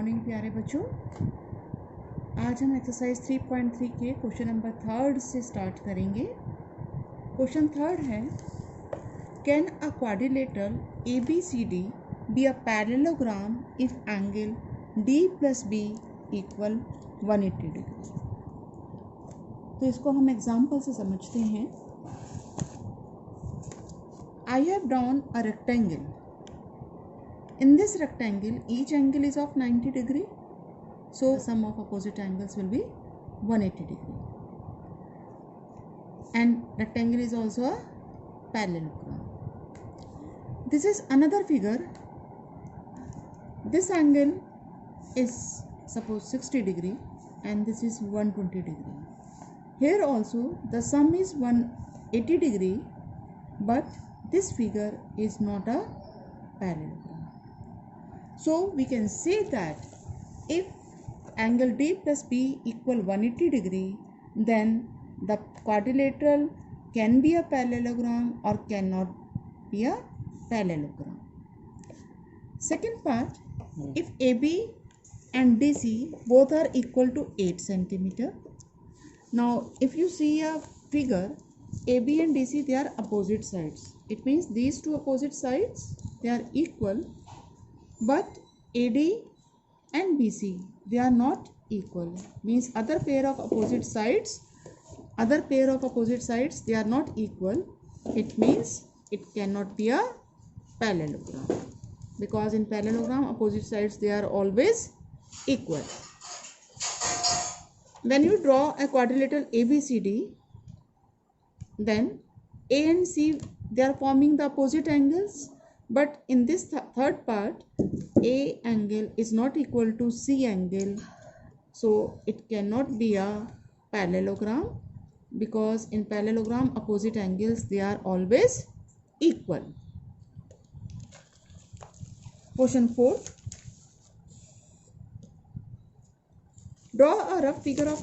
Morning प्यारे बच्चों। आज हम एक्सरसाइज 3.3 के क्वेश्चन नंबर 3 से स्टार्ट करेंगे। क्वेश्चन 3 है, can a quadrilateral ABCD be a parallelogram if angle D plus B equal 180 degree. तो इसको हम एग्जाम्पल से समझते हैं। I have drawn a rectangle. In this rectangle, each angle is of 90 degree. So, the sum of opposite angles will be 180 degree. And rectangle is also a parallelogram. This is another figure. This angle is suppose 60 degree and this is 120 degree. Here also the sum is 180 degree, but this figure is not a parallelogram. So we can say that if angle D plus B equal 180 degree, then the quadrilateral can be a parallelogram or cannot be a parallelogram. Second part, if AB and DC both are equal to 8 centimeter. Now if you see a figure, AB and DC, they are opposite sides. It means these two opposite sides, they are equal, but AD and BC, they are not equal. Means other pair of opposite sides, they are not equal. It means it cannot be a parallelogram, because in parallelogram opposite sides, they are always equal. When you draw a quadrilateral ABCD, then A and C, they are forming the opposite angles, but in this third part, A angle is not equal to C angle, so it cannot be a parallelogram, because in parallelogram opposite angles, they are always equal. Question 4. Draw a rough figure of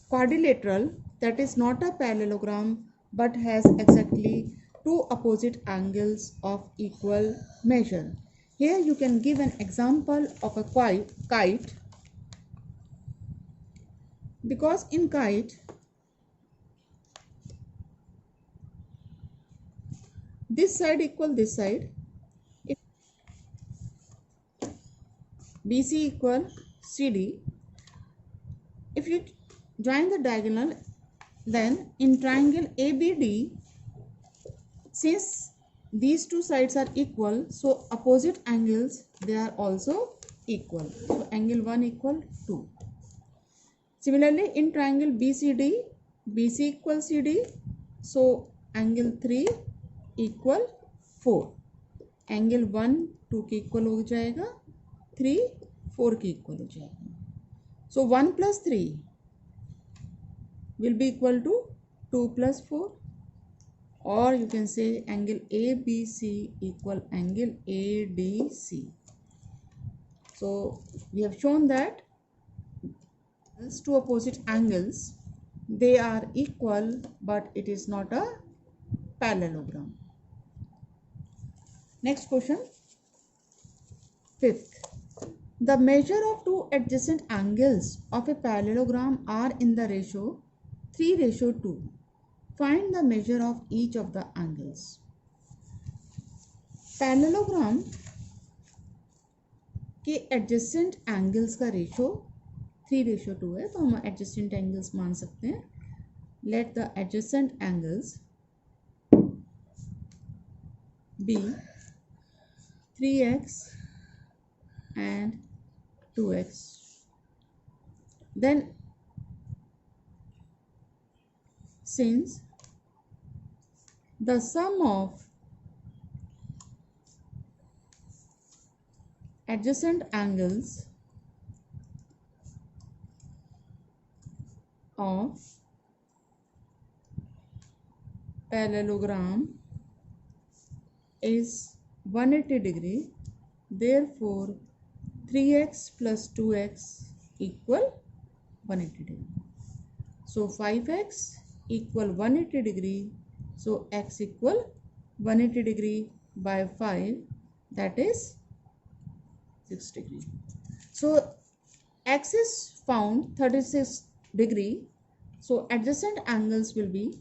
quadrilateral that is not a parallelogram but has exactly two opposite angles of equal measure. Here you can give an example of a kite, because in kite this side equal this side, if BC equal CD, if you join the diagonal, then in triangle ABD, since these two sides are equal, so opposite angles, they are also equal. So angle 1 equal 2. Similarly, in triangle BCD, BC equal CD, so angle 3 equal 4. Angle 1 2 के equal हो जाएगा, 3 4 के equal हो जाएगा. So 1 plus 3 will be equal to 2 plus 4, or you can say angle ABC equal angle ADC. So we have shown that these two opposite angles, they are equal, but it is not a parallelogram. Next question, 5th. The measure of two adjacent angles of a parallelogram are in the ratio 3:2. Find the measure of each of the angles. Parallelogram के adjacent angles का ratio 3:2 है, तो हम adjacent angles मान सकते हैं. Let the adjacent angles be 3x and 2x. Then since the sum of adjacent angles of parallelogram is 180 degree, therefore 3x plus 2x equal 180 degree. So 5x equal 180 degree, so x equal 180 degree by 5, that is 6 degree. So x is found 36 degree. So adjacent angles will be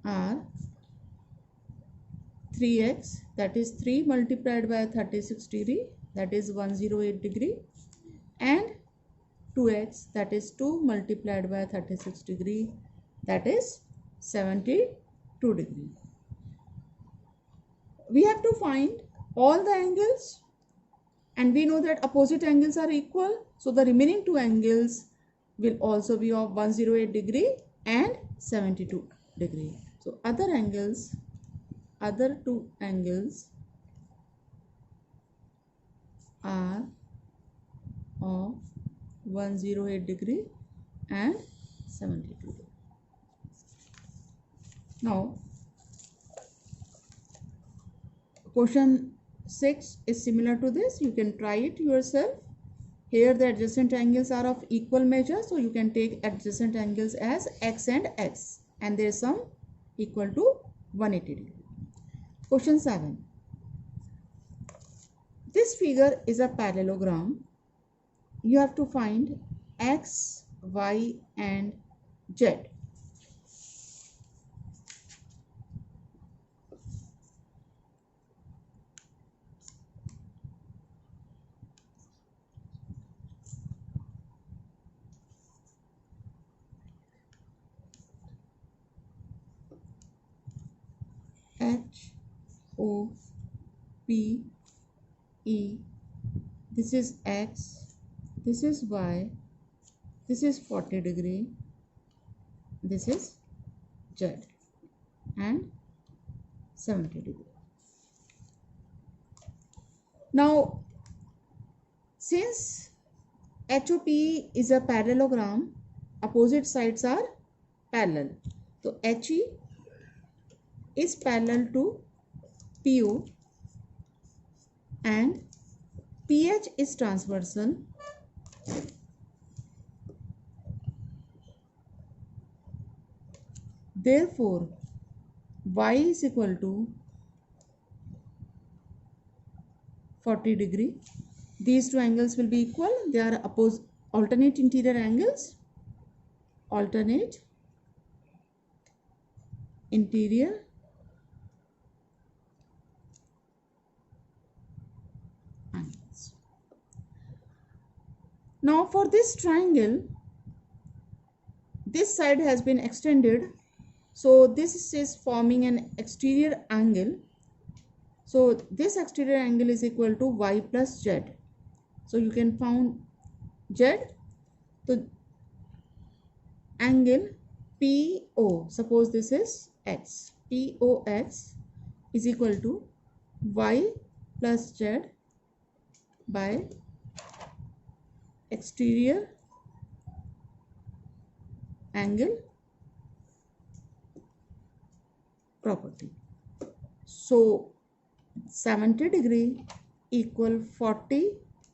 are 3x, that is 3 multiplied by 36 degree, that is 108 degree, and 2x, that is 2 multiplied by 36 degree, that is 72 degree. We have to find all the angles, and we know that opposite angles are equal, so the remaining two angles will also be of 108 degree and 72 degree. So other two angles are of 108 degree and 72 degree. Now question 6 is similar to this. You can try it yourself. Here the adjacent angles are of equal measure, so you can take adjacent angles as x and x, and their sum equal to 180 degree. Question 7. This figure is a parallelogram. You have to find x, y and z. H, O, P, E, this is x, this is y, this is 40 degree, this is z, and 70 degree. Now since HOP is a parallelogram, opposite sides are parallel, so HE is parallel to PO and PH is transversal. Therefore Y is equal to 40 degree. These two angles will be equal. They are alternate interior angles. Alternate interior angles. Now for this triangle, this side has been extended, so this is forming an exterior angle. So this exterior angle is equal to y plus z. So you can find z. So angle PO, suppose this is x, POX is equal to y plus z by exterior angle property. So 70 degree equal 40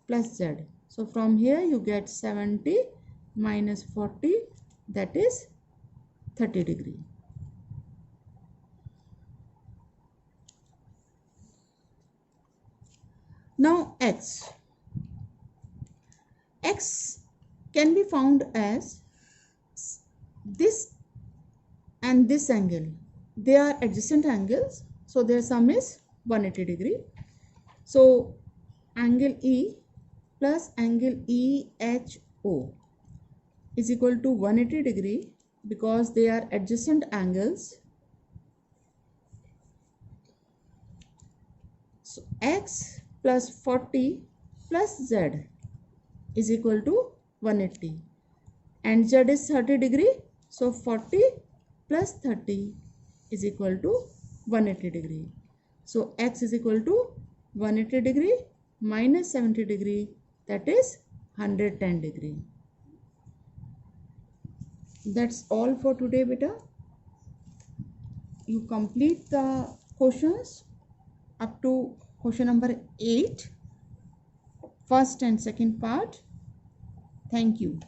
plus z. So from here you get 70 minus 40, that is 30 degree. Now x can be found as this and this angle. They are adjacent angles, so their sum is 180 degree. So angle E plus angle EHO is equal to 180 degree because they are adjacent angles. So x plus 40 plus z is equal to 180 and z is 30 degree, so 40 plus 30 is equal to 180 degree. So x is equal to 180 degree minus 70 degree, that is 110 degree. That's all for today, beta. You complete the questions up to question number 8, first and second part. Thank you.